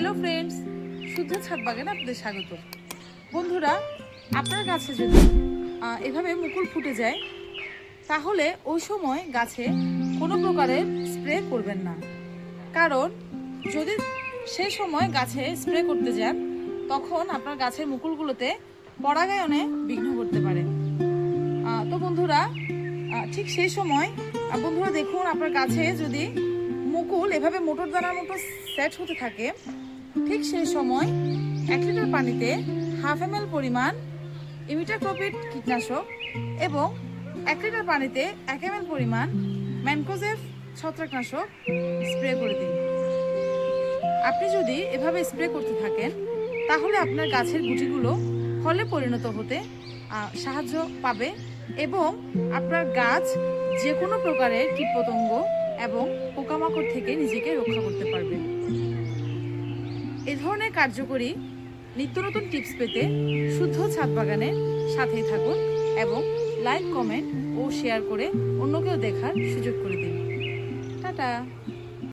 Hello friends, শুদ্ধ ছাদ বাগানে আপনাদের স্বাগত। বন্ধুরা, আপনার গাছে যদি এভাবে মুকুল ফুটে যায় তাহলে ওই সময় গাছে কোনো প্রকারের স্প্রে করবেন না, কারণ যদি সেই সময় গাছে স্প্রে করতে যান তখন আপনার গাছের মুকুলগুলোতে পরাগায়নে বিঘ্ন করতে পারে। তো বন্ধুরা, ঠিক সেই সময় বন্ধুরা দেখুন, আপনার গাছে যদি মুকুল এভাবে মোটর দানার মতো সেট হতে থাকে, ঠিক সেই সময় 1 লিটার পানিতে 1/2 ml পরিমাণ ইমিডাক্লোপিড কীটনাশক এবং 1 লিটার পানিতে 1 ml পরিমাণ ম্যানকোজেব ছত্রাকনাশক স্প্রে করে দিন। আপনি যদি এভাবে স্প্রে করতে থাকেন তাহলে আপনার গাছের গুটিগুলো ফলে পরিণত হতে সাহায্য পাবে এবং আপনার গাছ যে কোনো প্রকারের কীটপতঙ্গ এবং পোকামাকড় থেকে নিজেকে রক্ষা করতে পারবে। এ ধরনের কার্যকরী নিত্য নতুন টিপস পেতে শুদ্ধ ছাদ বাগানের সাথেই থাকুন এবং লাইক, কমেন্ট ও শেয়ার করে অন্যকেও দেখার সুযোগ করে দিন। টাটা।